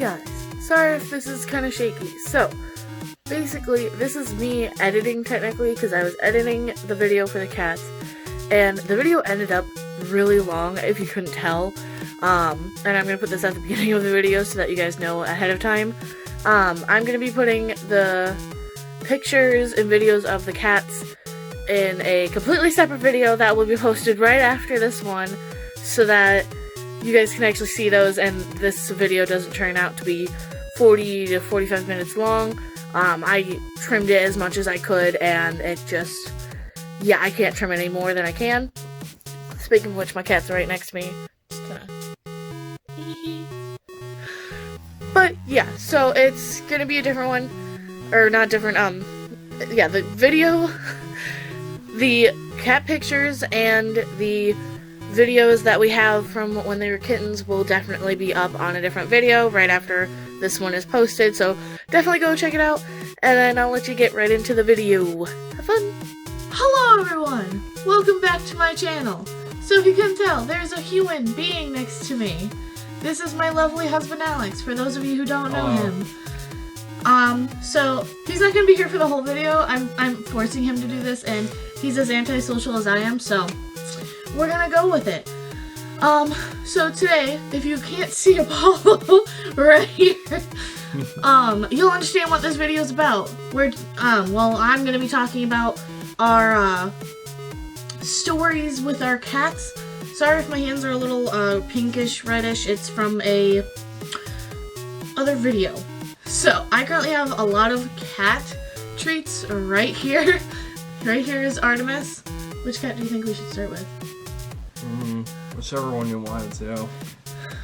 guys, sorry if this is kind of shaky. So, basically, this is me editing technically, because I was editing the video for the cats, and the video ended up really long, if you couldn't tell. And I'm going to put this at the beginning of the video so that you guys know ahead of time. I'm going to be putting the pictures and videos of the cats in a completely separate video that will be posted right after this one, so that you guys can actually see those and this video doesn't turn out to be 40 to 45 minutes long. I trimmed it as much as I could, and it just, yeah, I can't trim any more than I can. Speaking of which, my cat's right next to me. But yeah, so it's gonna be a different one, or not different, yeah, the video, the cat pictures and the videos that we have from when they were kittens will definitely be up on a different video right after this one is posted, so definitely go check it out, and then I'll let you get right into the video. Have fun! Hello everyone! Welcome back to my channel. So if you can tell, there's a human being next to me. This is my lovely husband Alex, for those of you who don't know him. So he's not gonna be here for the whole video. I'm forcing him to do this, and he's as antisocial as I am, so we're gonna go with it. So today, if you can't see Apollo right here, you'll understand what this video is about. Well, I'm gonna be talking about our, stories with our cats. Sorry if my hands are a little, pinkish, reddish. It's from a other video. So, I currently have a lot of cat treats right here. Right here is Artemis. Which cat do you think we should start with? Whichever one you wanted to.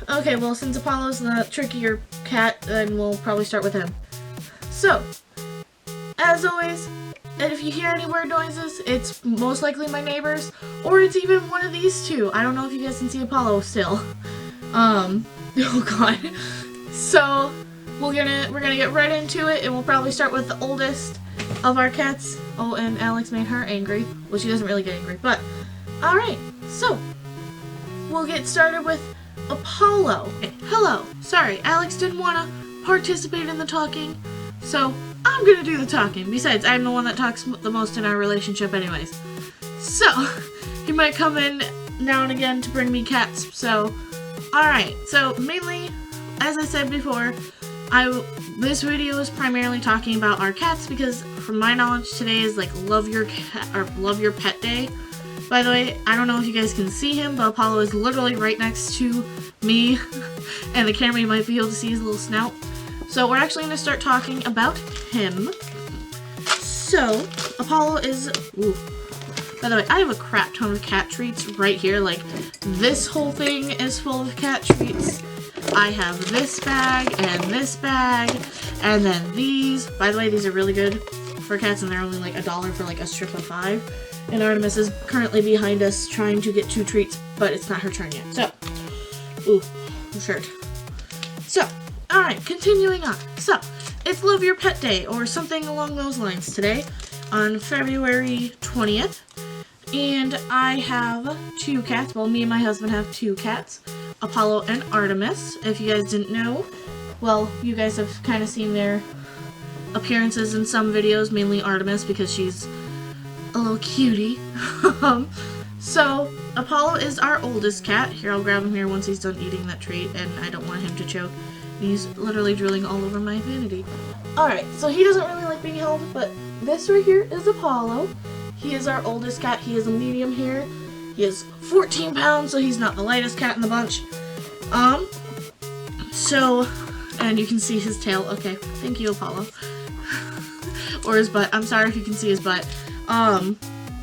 Okay, well, since Apollo's the trickier cat, then we'll probably start with him. So, as always, and if you hear any weird noises, it's most likely my neighbors, or it's even one of these two. I don't know if you guys can see Apollo still. Oh god. So, we're gonna get right into it, and we'll probably start with the oldest of our cats. Oh, and Alex made her angry. Well, she doesn't really get angry, but alright, so we'll get started with Apollo. Hello. Sorry, Alex didn't want to participate in the talking, so I'm gonna do the talking. Besides, I'm the one that talks the most in our relationship anyways. So, he might come in now and again to bring me cats, so alright. So, mainly, as I said before, this video is primarily talking about our cats, because from my knowledge today is like Love Your Pet Day. By the way, I don't know if you guys can see him, but Apollo is literally right next to me, and the camera, you might be able to see his little snout. So we're actually going to start talking about him. So, Apollo is, by the way, I have a crap ton of cat treats right here. Like, this whole thing is full of cat treats. I have this bag, and then these. By the way, these are really good for cats, and they're only like $1 for like a strip of 5. And Artemis is currently behind us trying to get 2 treats, but it's not her turn yet. So, the shirt. So, alright, continuing on. So, it's Love Your Pet Day, or something along those lines today, on February 20th. And I have 2 cats. Well, me and my husband have 2 cats, Apollo and Artemis. If you guys didn't know, well, you guys have kind of seen their appearances in some videos, mainly Artemis, because she's a little cutie. So, Apollo is our oldest cat. Here, I'll grab him here once he's done eating that treat, and I don't want him to choke. He's literally drilling all over my vanity. Alright, so he doesn't really like being held, but this right here is Apollo. He is our oldest cat. He is a medium here. He is 14 pounds, so he's not the lightest cat in the bunch. So, and you can see his tail. Okay, thank you, Apollo. Or his butt. I'm sorry if you can see his butt.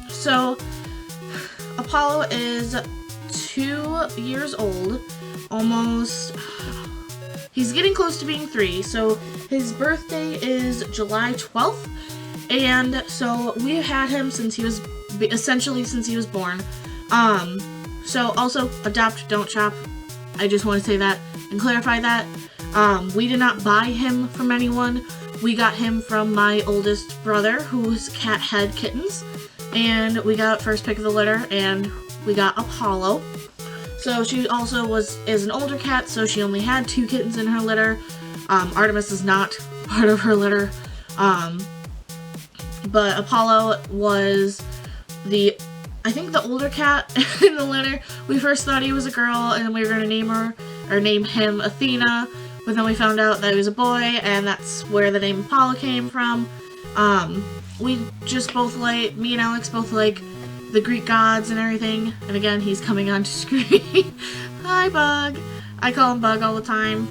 So, Apollo is 2 years old. Almost, he's getting close to being 3, so his birthday is July 12th, and so we've had him since he was, essentially since he was born. So also, adopt, don't shop. I just want to say that and clarify that. We did not buy him from anyone. We got him from my oldest brother, whose cat had kittens, and we got first pick of the litter, and we got Apollo. So she also is an older cat, so she only had 2 kittens in her litter. Artemis is not part of her litter. But Apollo was I think the older cat in the litter. We first thought he was a girl and we were going to name him Athena, but then we found out that he was a boy, and that's where the name Apollo came from. We just both me and Alex both like the Greek gods and everything, and again, he's coming onto screen. Hi, Bug. I call him Bug all the time.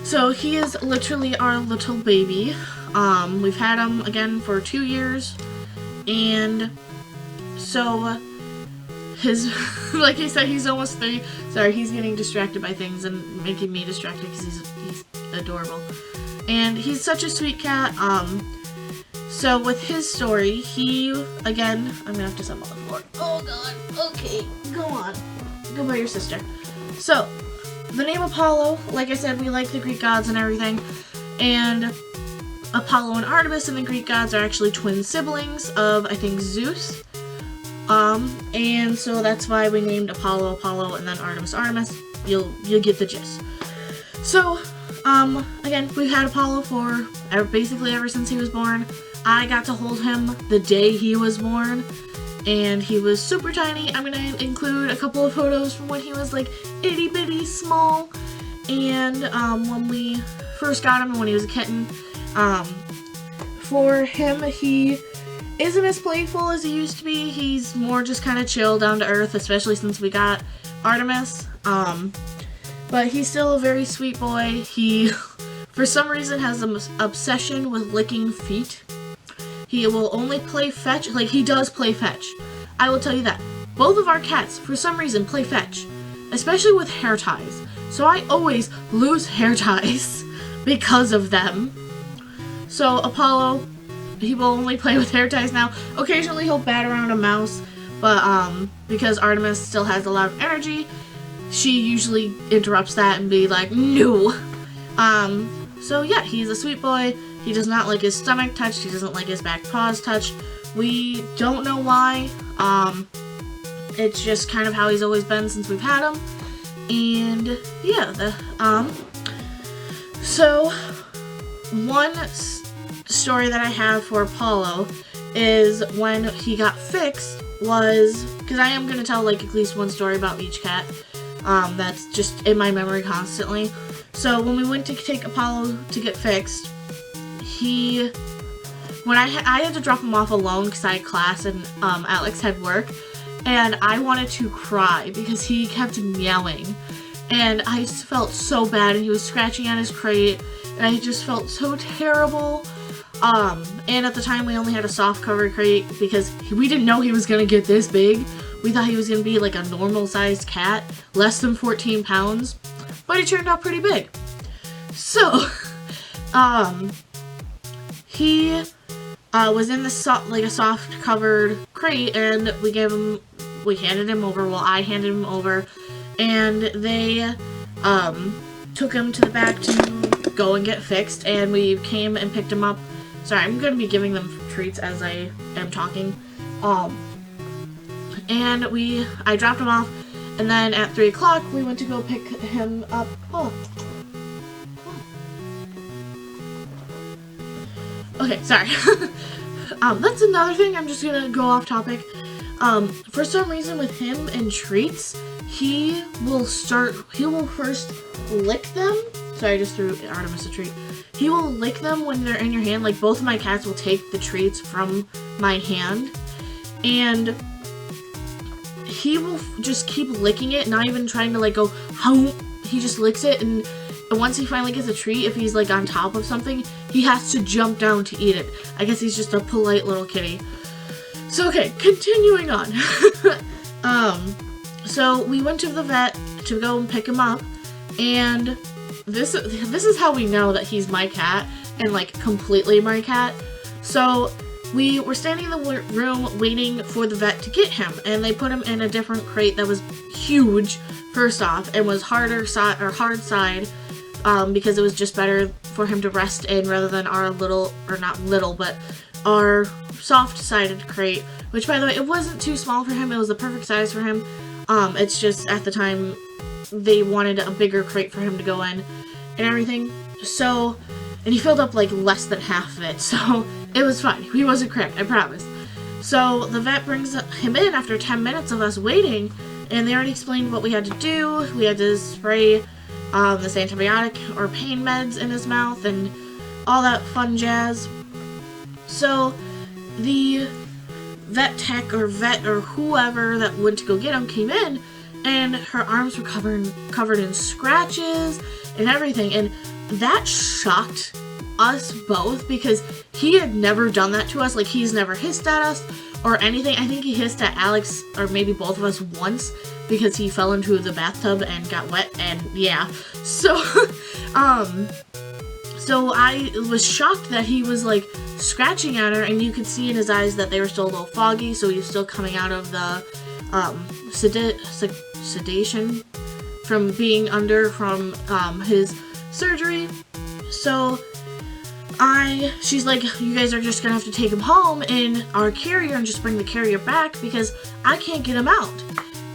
So he is literally our little baby. We've had him, again, for 2 years, and so like I said, he's almost 3. Sorry, he's getting distracted by things and making me distracted because he's adorable. And he's such a sweet cat. So with his story, again, I'm gonna have to set him on the floor. Oh god, okay, go on. Go by your sister. So, the name Apollo, like I said, we like the Greek gods and everything, and Apollo and Artemis and the Greek gods are actually twin siblings of, I think, Zeus. And so that's why we named Apollo, and then Artemis. You'll get the gist. So, again, we've had Apollo for basically ever since he was born. I got to hold him the day he was born, and he was super tiny. I'm gonna include a couple of photos from when he was like itty bitty small, and when we first got him and when he was a kitten. For him, he isn't as playful as he used to be. He's more just kind of chill, down to earth, especially since we got Artemis. But he's still a very sweet boy. He, for some reason, has an obsession with licking feet. He will only play fetch, like he does play fetch. I will tell you that. Both of our cats, for some reason, play fetch, especially with hair ties. So I always lose hair ties because of them. So Apollo, he will only play with hair ties now. Occasionally he'll bat around a mouse, but because Artemis still has a lot of energy, she usually interrupts that and be like, no. So yeah, he's a sweet boy. He does not like his stomach touched. He doesn't like his back paws touched. We don't know why. It's just kind of how he's always been since we've had him. And yeah, so one story that I have for Apollo is when he got fixed was, because I am going to tell like at least one story about each cat. That's just in my memory constantly. So when we went to take Apollo to get fixed, when I had to drop him off alone because I had class and Alex had work, and I wanted to cry because he kept meowing, and I just felt so bad, and he was scratching at his crate, and I just felt so terrible. And at the time we only had a soft cover crate because we didn't know he was gonna get this big. We thought he was gonna be like a normal sized cat, less than 14 pounds, but he turned out pretty big. So, he was in this a soft covered crate, and we handed him over, well, I handed him over, and they took him to the back to go and get fixed, and we came and picked him up. Sorry, I'm going to be giving them treats as I am talking. And I dropped him off, and then at 3 o'clock we went to go pick him up. Okay, sorry. That's another thing, I'm just gonna go off topic. For some reason with him and treats, he will first lick them. Sorry, I just threw Artemis a treat. He will lick them when they're in your hand. Like, both of my cats will take the treats from my hand, and he will just keep licking it, not even trying to like go, how, he just licks it, and once he finally gets a treat, if he's like on top of something, he has to jump down to eat it. I guess he's just a polite little kitty. So okay, continuing on. So we went to the vet to go and pick him up, and this is how we know that he's my cat, and like completely my cat. So we were standing in the room waiting for the vet to get him, and they put him in a different crate that was huge, first off, and was hard side, because it was just better for him to rest in rather than our little, or not little, but our soft-sided crate, which, by the way, it wasn't too small for him. It was the perfect size for him. It's just, at the time, they wanted a bigger crate for him to go in, and everything. So, and he filled up like less than half of it, so it was fine. He wasn't cracked, I promise. So the vet brings him in after 10 minutes of us waiting, and they already explained what we had to do. We had to spray this antibiotic or pain meds in his mouth and all that fun jazz. So the vet tech or vet or whoever that went to go get him came in, and her arms were covered in scratches and everything, and that shocked us both because he had never done that to us. Like, he's never hissed at us or anything. I think he hissed at Alex or maybe both of us once because he fell into the bathtub and got wet, and yeah. So so I was shocked that he was like scratching at her, and you could see in his eyes that they were still a little foggy, so he was still coming out of the sedation from being under from his surgery. So she's like, you guys are just gonna have to take him home in our carrier and just bring the carrier back because I can't get him out.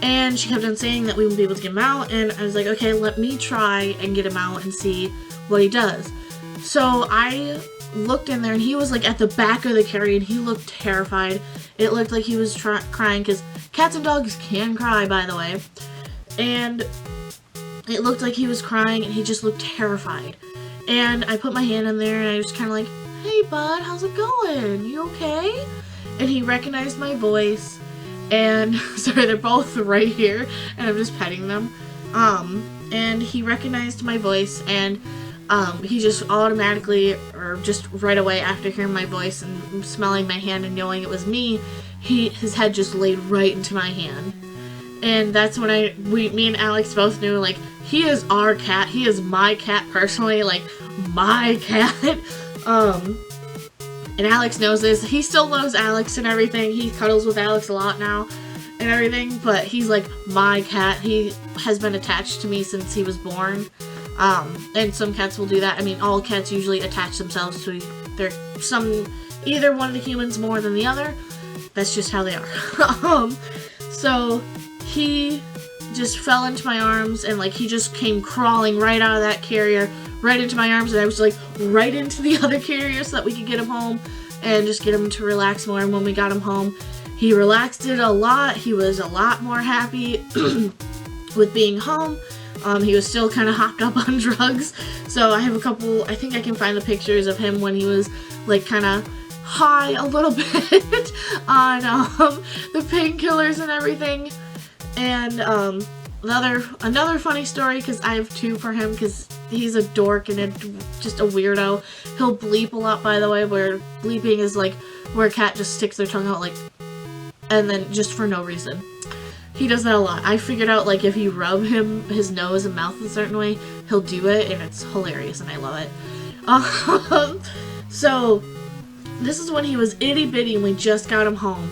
And she kept on saying that we wouldn't be able to get him out, and I was like, okay, let me try and get him out and see what he does. So I looked in there, and he was like at the back of the carrier, and he looked terrified. It looked like he was crying, because cats and dogs can cry, by the way. And it looked like he was crying, and he just looked terrified. And I put my hand in there, and I was kind of like, hey bud, how's it going? You okay? And he recognized my voice, and sorry, they're both right here, and I'm just petting them. And he recognized my voice, and he just automatically, or just right away after hearing my voice and smelling my hand and knowing it was me, his head just laid right into my hand. And that's when me and Alex both knew, like, he is our cat. He is my cat personally, like, my cat. And Alex knows this. He still loves Alex and everything. He cuddles with Alex a lot now and everything, but he's like my cat. He has been attached to me since he was born. And some cats will do that. I mean, all cats usually attach themselves to either one of the humans more than the other. That's just how they are. So he just fell into my arms, and like he just came crawling right out of that carrier, right into my arms, and I was like right into the other carrier so that we could get him home and just get him to relax more. And when we got him home, he relaxed it a lot. He was a lot more happy with being home. He was still kind of hopped up on drugs, so I have a couple, I think I can find the pictures of him when he was like kind of high a little bit on the painkillers and everything. And another funny story, because I have two for him, because he's a dork and just a weirdo. He'll bleep a lot, by the way, where bleeping is like where a cat just sticks their tongue out like, and then just for no reason. He does that a lot. I figured out, like, if you rub his nose and mouth a certain way, he'll do it, and it's hilarious, and I love it. So this is when he was itty bitty and we just got him home.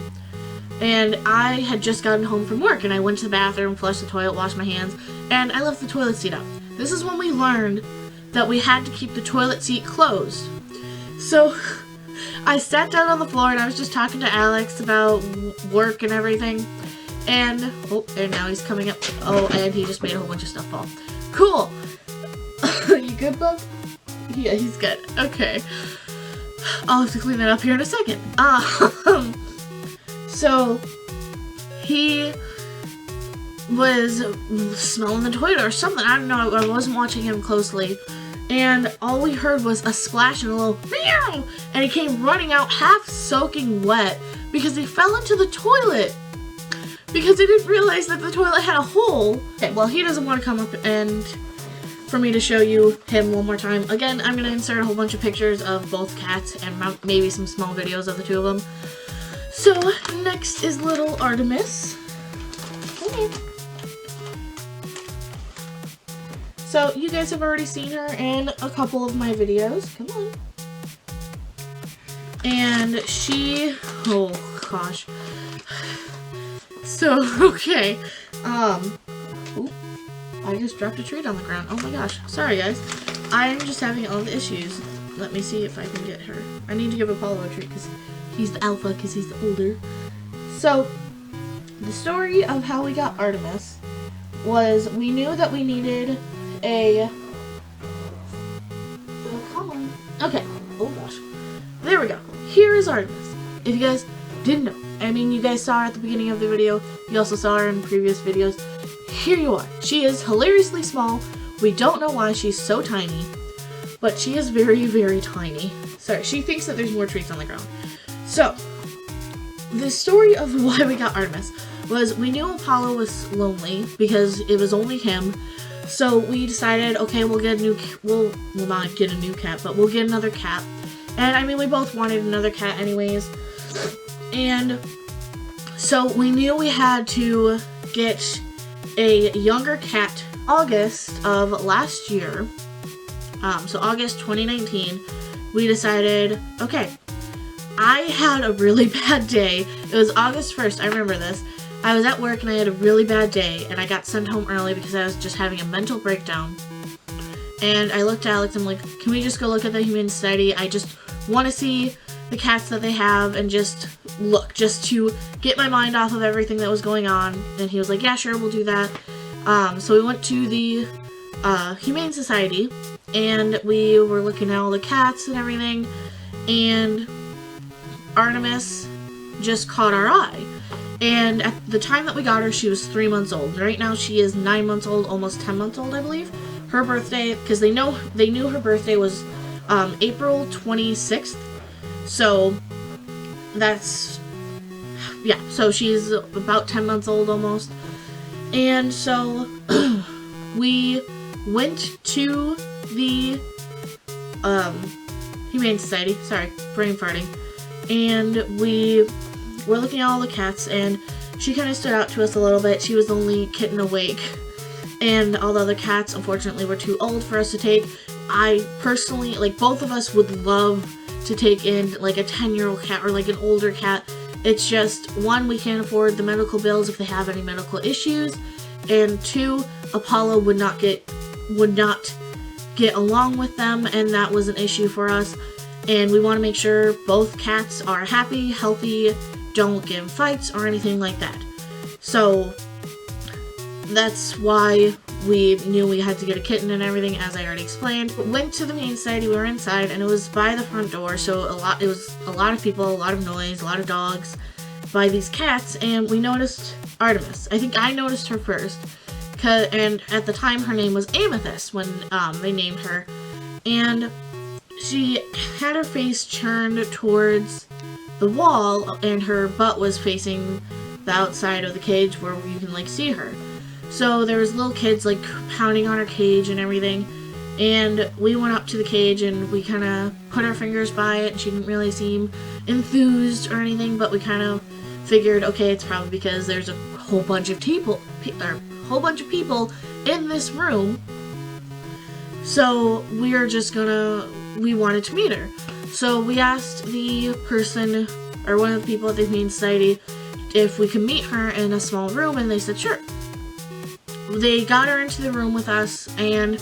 And I had just gotten home from work, and I went to the bathroom, flushed the toilet, washed my hands, and I left the toilet seat up. This is when we learned that we had to keep the toilet seat closed. So I sat down on the floor, and I was just talking to Alex about work and everything. And now he's coming up. Oh, and he just made a whole bunch of stuff fall. Cool. You good, bub? Yeah, he's good. Okay. I'll have to clean that up here in a second. So he was smelling the toilet or something. I don't know. I wasn't watching him closely. And all we heard was a splash and a little meow. And he came running out half soaking wet because he fell into the toilet. Because he didn't realize that the toilet had a hole. Okay, well, he doesn't want to come up and for me to show you him one more time. Again, I'm going to insert a whole bunch of pictures of both cats and maybe some small videos of the two of them. So, next is little Artemis. Come here. So, you guys have already seen her in a couple of my videos. Come on. And she, oh gosh. So, okay, oop, I just dropped a treat on the ground. Oh my gosh, sorry guys. I'm just having all the issues. Let me see if I can get her. I need to give Apollo a treat because he's the alpha, because he's the older. So, the story of how we got Artemis was we knew that we needed a Okay. Oh gosh. There we go. Here is Artemis. If you guys didn't know, I mean, you guys saw her at the beginning of the video. You also saw her in previous videos. Here you are. She is hilariously small. We don't know why she's so tiny, but she is very, very tiny. Sorry, she thinks that there's more treats on the ground. So, the story of why we got Artemis was we knew Apollo was lonely because it was only him. So we decided, okay, we'll get a new, we'll not get a new cat, but we'll get another cat. And I mean, we both wanted another cat anyways. And so we knew we had to get a younger cat August of last year. So August 2019, we decided, okay, I had a really bad day. It was August 1st, I remember this. I was at work and I had a really bad day and I got sent home early because I was just having a mental breakdown. And I looked at Alex, I'm like, can we just go look at the Humane Society? I just want to see the cats that they have and just look, just to get my mind off of everything that was going on. And he was like, yeah, sure, we'll do that. So we went to the Humane Society and we were looking at all the cats and everything, and Artemis just caught our eye. And at the time that we got her, she was 3 months old. Right now she is 9 months old, almost 10 months old, I believe. Her birthday, because they knew her birthday was April 26th. So that's, yeah, so she's about 10 months old almost. And so we went to the Humane Society, sorry, brain farting, and we were looking at all the cats, and she kind of stood out to us a little bit. She was the only kitten awake, and all the other cats unfortunately were too old for us to take. I personally, like, both of us would love to take in like a 10-year-old cat or like an older cat. It's just, one, we can't afford the medical bills if they have any medical issues, and two, Apollo would not get along with them, and that was an issue for us. And we want to make sure both cats are happy, healthy, don't get in fights or anything like that. So that's why we knew we had to get a kitten and everything, as I already explained. Went to the Humane Society, we were inside, and it was by the front door, so it was a lot of people, a lot of noise, a lot of dogs by these cats, and we noticed Artemis. I think I noticed her first, and at the time her name was Amethyst when they named her, and she had her face turned towards the wall and her butt was facing the outside of the cage where you can like see her. So there was little kids like pounding on her cage and everything, and we went up to the cage and we kind of put our fingers by it, and she didn't really seem enthused or anything, but we kind of figured, okay, it's probably because there's a whole bunch of people in this room, so we wanted to meet her. So we asked the person, or one of the people at the Humane Society, if we could meet her in a small room, and they said sure. They got her into the room with us, and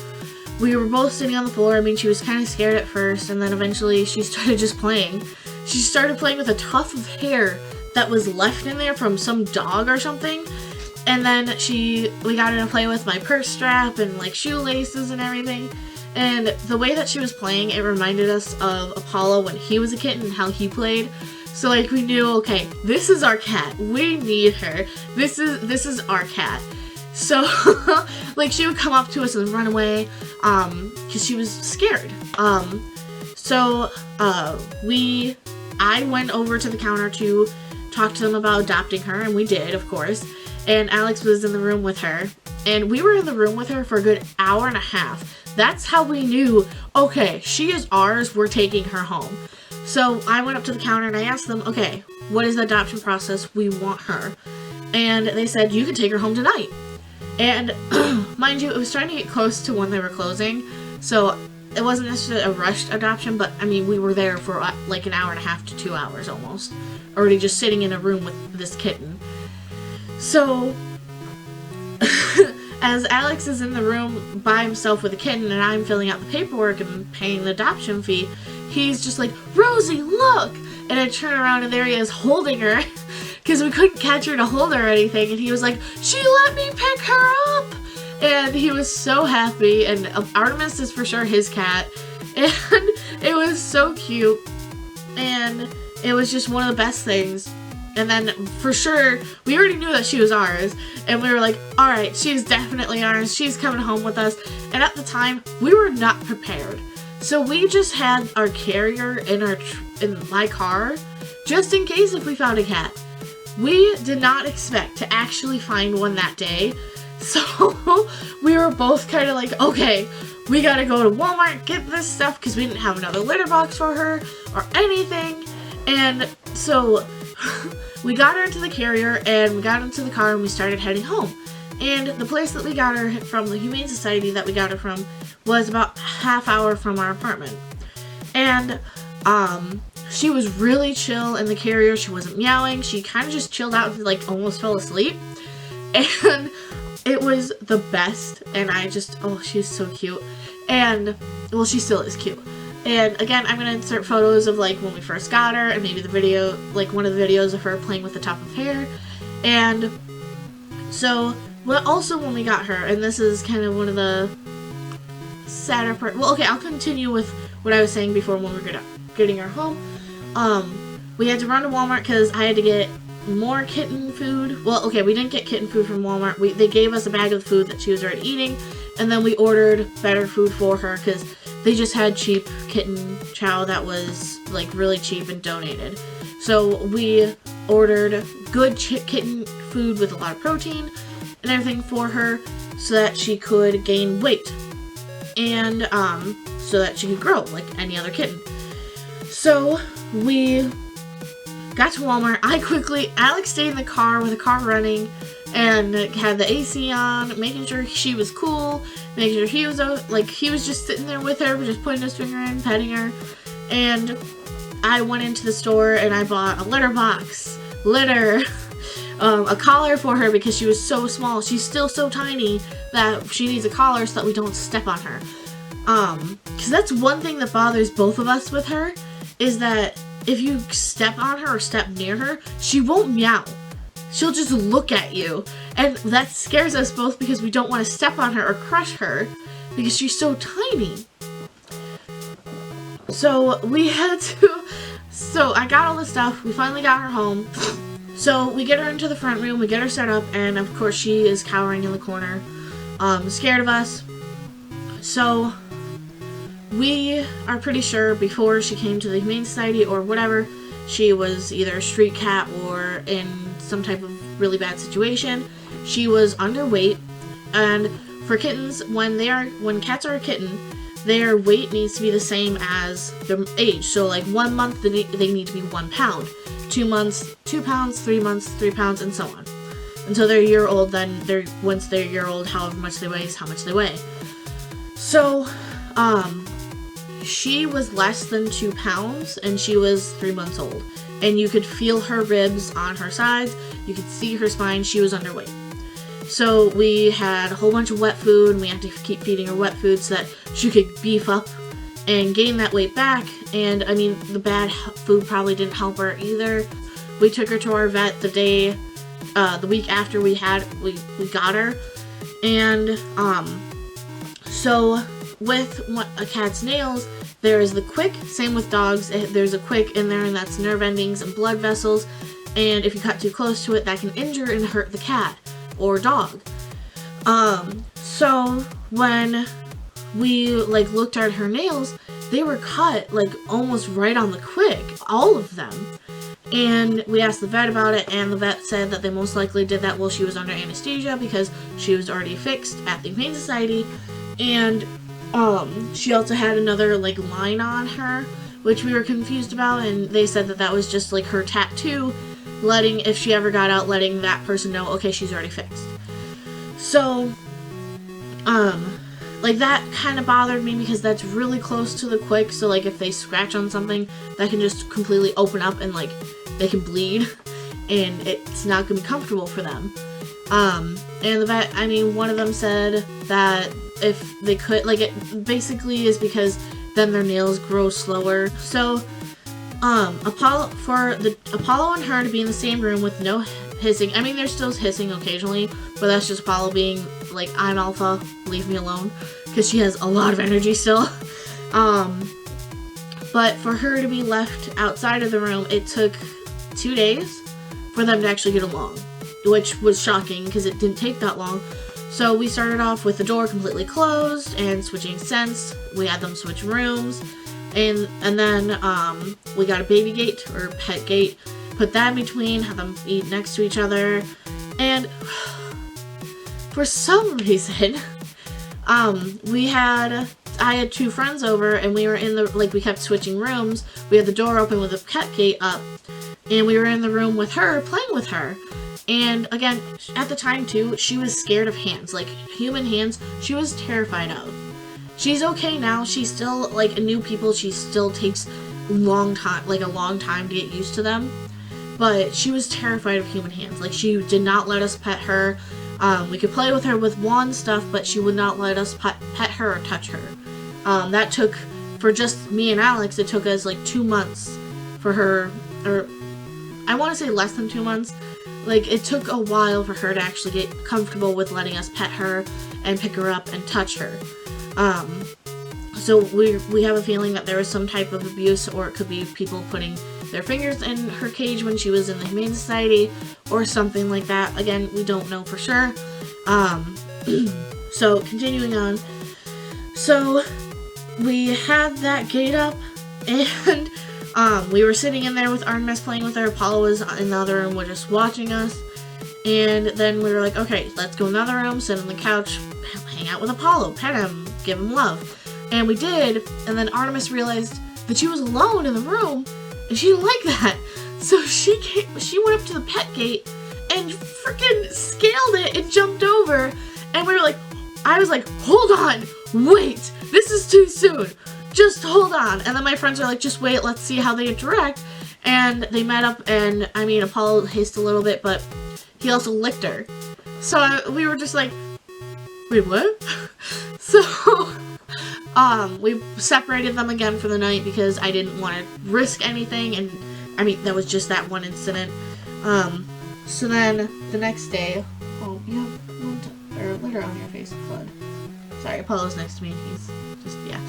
we were both sitting on the floor. I mean, she was kind of scared at first, and then eventually she started just playing. She started playing with a tuft of hair that was left in there from some dog or something, and then we got her to play with my purse strap and like shoelaces and everything. And the way that she was playing, it reminded us of Apollo when he was a kitten and how he played. So like we knew, okay, this is our cat. We need her. This is our cat. So like she would come up to us and run away because she was scared. I went over to the counter to talk to them about adopting her, and we did, of course. And Alex was in the room with her, and we were in the room with her for a good hour and a half. That's how we knew, okay, she is ours, we're taking her home. So I went up to the counter and I asked them, okay, what is the adoption process? We want her. And they said, you can take her home tonight. And mind you, it was starting to get close to when they were closing, so it wasn't necessarily a rushed adoption, but I mean, we were there for like an hour and a half to 2 hours almost, already just sitting in a room with this kitten. So as Alex is in the room by himself with a kitten and I'm filling out the paperwork and paying the adoption fee, he's just like, Rosie, look! And I turn around and there he is holding her, because we couldn't catch her to hold her or anything, and he was like, she let me pick her up! And he was so happy, and Artemis is for sure his cat, and It was so cute, and it was just one of the best things. And then, for sure, we already knew that she was ours, and we were like, alright, she's definitely ours, she's coming home with us. And at the time, we were not prepared. So we just had our carrier in my car, just in case if we found a cat. We did not expect to actually find one that day, so we were both kind of like, okay, we gotta go to Walmart, get this stuff, because we didn't have another litter box for her, or anything. And so we got her into the carrier, and we got into the car, and we started heading home. And the place that we got her from, the Humane Society that we got her from, was about half hour from our apartment. And she was really chill in the carrier. She wasn't meowing. She kind of just chilled out and like almost fell asleep. And it was the best. And I just, oh, she's so cute. And, well, she still is cute. And again, I'm going to insert photos of like when we first got her, and maybe the video, like one of the videos of her playing with the top of hair. And so, well, also when we got her, and this is kind of one of the sadder part. Well, okay, I'll continue with what I was saying before when we were getting her home. We had to run to Walmart because I had to get more kitten food. Well, okay, we didn't get kitten food from Walmart. They gave us a bag of food that she was already eating, and then we ordered better food for her because they just had cheap kitten chow that was like really cheap and donated. So we ordered good kitten food with a lot of protein and everything for her so that she could gain weight and so that she could grow like any other kitten. So we got to Walmart. Alex stayed in the car with the car running and had the AC on, making sure she was cool, making sure he was he was just sitting there with her, just putting his finger in, petting her. And I went into the store and I bought a litter box, a collar for her because she was so small. She's still so tiny that she needs a collar so that we don't step on her. Because that's one thing that bothers both of us with her, is that if you step on her or step near her, she won't meow. She'll just look at you. And that scares us both because we don't want to step on her or crush her because she's so tiny. So we had to... So I got all the stuff. We finally got her home. So we get her into the front room. We get her set up. And of course she is cowering in the corner, scared of us. So we are pretty sure before she came to the Humane Society or whatever, she was either a street cat or in some type of really bad situation. She was underweight, and for kittens, when cats are a kitten, their weight needs to be the same as their age. So like 1 month they need to be 1 pound, 2 months 2 pounds, 3 months 3 pounds, and so on. Until they're a year old, then once they're a year old, however much they weigh is how much they weigh. So she was less than 2 pounds and she was 3 months old. And you could feel her ribs on her sides. You could see her spine. She was underweight. So we had a whole bunch of wet food, and we had to keep feeding her wet food so that she could beef up and gain that weight back. And I mean, the bad food probably didn't help her either. We took her to our vet the week after we got her. And so with a cat's nails, there is the quick, same with dogs, there's a quick in there, and that's nerve endings and blood vessels, and if you cut too close to it, that can injure and hurt the cat or dog. So when we looked at her nails, they were cut almost right on the quick, all of them. And we asked the vet about it, and the vet said that they most likely did that while she was under anesthesia because she was already fixed at the Humane Society. And she also had another line on her, which we were confused about, and they said that that was just her tattoo, if she ever got out, letting that person know, okay, she's already fixed. So that kind of bothered me because that's really close to the quick, so if they scratch on something, that can just completely open up and they can bleed, and it's not gonna be comfortable for them. And the vet, one of them said that if they could, it basically is because then their nails grow slower. So, Apollo and her to be in the same room with no hissing. There's still hissing occasionally, but that's just Apollo being I'm alpha, leave me alone, because she has a lot of energy still. But for her to be left outside of the room, it took 2 days for them to actually get along, which was shocking because it didn't take that long. So we started off with the door completely closed and switching scents. We had them switch rooms, and then we got a baby gate or pet gate, put that in between, had them eat next to each other, and for some reason, I had 2 friends over, and we were in the, like, we kept switching rooms. We had the door open with the pet gate up, and we were in the room with her, playing with her. And again, at the time too, she was scared of hands, like human hands, she was terrified of. She's okay now, she's still, like, new people, she still takes a long time to get used to them. But she was terrified of human hands, like, she did not let us pet her. We could play with her with wand stuff, but she would not let us pet her or touch her. That took, for just me and Alex, it took us like 2 months for her, or I want to say less than 2 months. Like, it took a while for her to actually get comfortable with letting us pet her and pick her up and touch her. So we have a feeling that there was some type of abuse, or it could be people putting their fingers in her cage when she was in the Humane Society, or something like that. Again, we don't know for sure. So, continuing on. So, we had that gate up, and we were sitting in there with Artemis playing with her. Apollo was in the other room, just watching us. And then we were like, okay, let's go in the other room, sit on the couch, hang out with Apollo, pet him, give him love. And we did, and then Artemis realized that she was alone in the room, and she didn't like that. So she went up to the pet gate and freaking scaled it and jumped over. And we were like, I was like, hold on, wait, this is too soon. Just hold on. And then my friends were like, just wait, let's see how they interact. And they met up, and I mean, Apollo hissed a little bit, but he also licked her. So we were just like, wait, what? So we separated them again for the night because I didn't want to risk anything, and I mean, that was just that one incident. So then the next day, oh, you have litter on your face, blood. Sorry, Apollo's next to me, and he's just, yeah.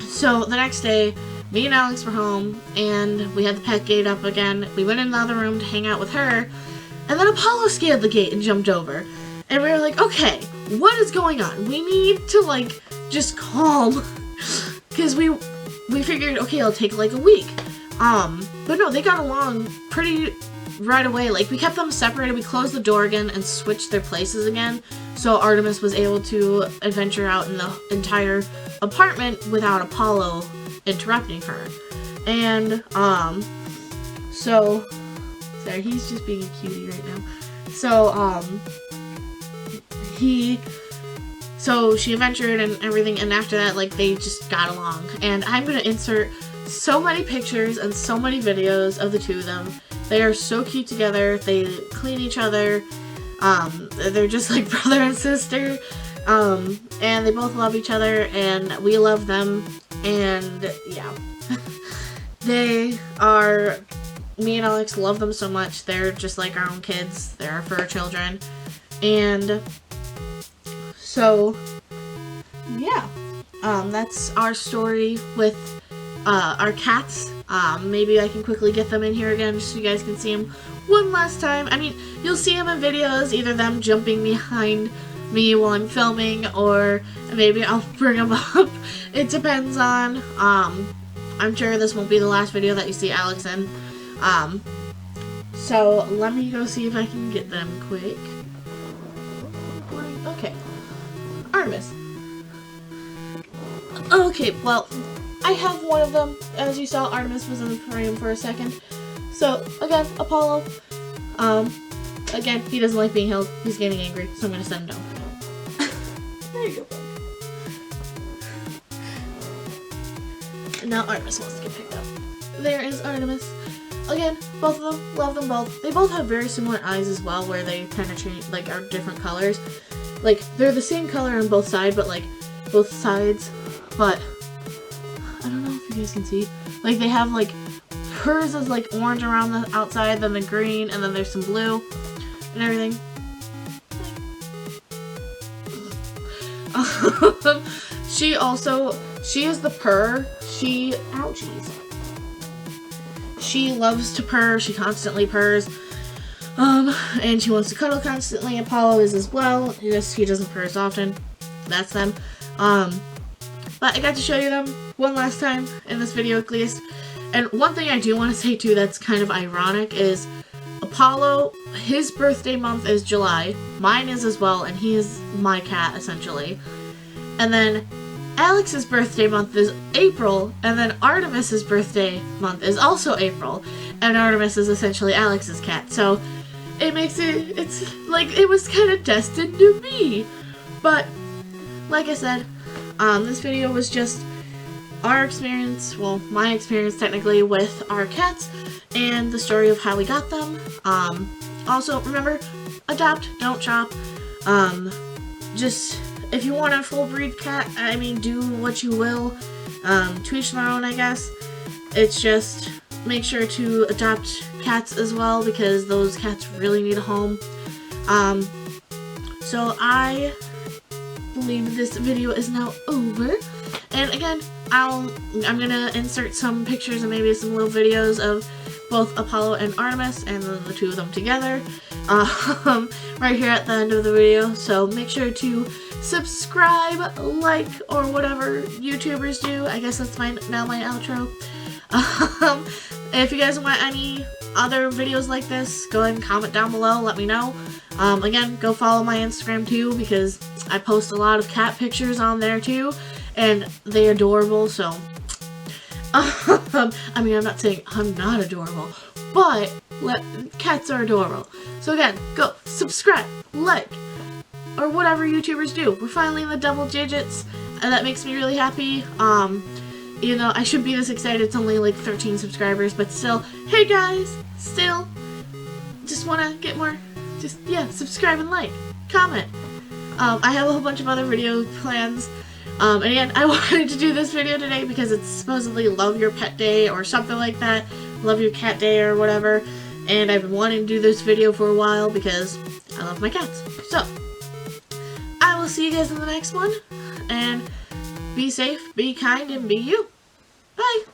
So the next day, me and Alex were home, and we had the pet gate up again. We went in the other room to hang out with her, and then Apollo scaled the gate and jumped over. And we were like, okay, what is going on? We need to, like, just calm, because we figured, okay, it'll take, like, a week. But no, they got along pretty right away. Like, we kept them separated, we closed the door again and switched their places again, so Artemis was able to adventure out in the entire apartment without Apollo interrupting her. And, so, sorry, he's just being a cutie right now. So, so she adventured and everything, and after that, like, they just got along. And I'm gonna insert so many pictures and so many videos of the two of them. They are so cute together. They clean each other. They're just like brother and sister. And they both love each other, and we love them. And yeah, they are, me and Alex love them so much. They're just like our own kids. They're our fur children. And so, yeah, that's our story with our cats. Maybe I can quickly get them in here again just so you guys can see them one last time. I mean, you'll see them in videos, either them jumping behind me while I'm filming, or maybe I'll bring them up. It depends on, I'm sure this won't be the last video that you see Alex in. So let me go see if I can get them quick. Okay. Artemis. Okay, well, I have one of them. As you saw, Artemis was in the frame for a second. So, again, Apollo. Again, he doesn't like being held. He's getting angry, so I'm gonna send him down. There you go. And now Artemis wants to get picked up. There is Artemis. Again, both of them, love them both. They both have very similar eyes as well, where they kind of change, like, are different colors. Like, they're the same color on both sides, but, like, both sides. But I don't know if you guys can see. Like, they have, like, hers is, like, orange around the outside, then the green, and then there's some blue and everything. She is the purr. ouchies. She loves to purr. She constantly purrs. And she wants to cuddle constantly. Apollo is as well. He doesn't purr as often. That's them. But I got to show you them one last time in this video at least. And one thing I do want to say too that's kind of ironic is Apollo, his birthday month is July. Mine is as well, and he is my cat essentially. And then Alex's birthday month is April, and then Artemis's birthday month is also April. And Artemis is essentially Alex's cat. So it makes it's like it was kind of destined to be. But like I said, this video was just our experience, well, my experience technically with our cats and the story of how we got them. Also, remember, adopt, don't shop. Just, if you want a full breed cat, I mean, do what you will. To each their own, I guess. It's just, make sure to adopt cats as well, because those cats really need a home. So I believe this video is now over. And again, I'm gonna insert some pictures and maybe some little videos of both Apollo and Artemis and the two of them together right here at the end of the video. So make sure to subscribe, like, or whatever YouTubers do. I guess that's now my outro. If you guys want any other videos like this, go ahead and comment down below, let me know. Again, go follow my Instagram too, because I post a lot of cat pictures on there too, and they're adorable, so I mean, I'm not saying I'm not adorable, but cats are adorable. So again, go subscribe, like, or whatever YouTubers do. We're finally in the double digits, and that makes me really happy. You know, I shouldn't be this excited, it's only like 13 subscribers, but still, hey guys, still, just want to get more, yeah, subscribe and like, comment. I have a whole bunch of other video plans, and again, I wanted to do this video today because it's supposedly Love Your Pet Day or something like that, Love Your Cat Day or whatever, and I've been wanting to do this video for a while because I love my cats. So, I will see you guys in the next one, and be safe, be kind, and be you. Bye!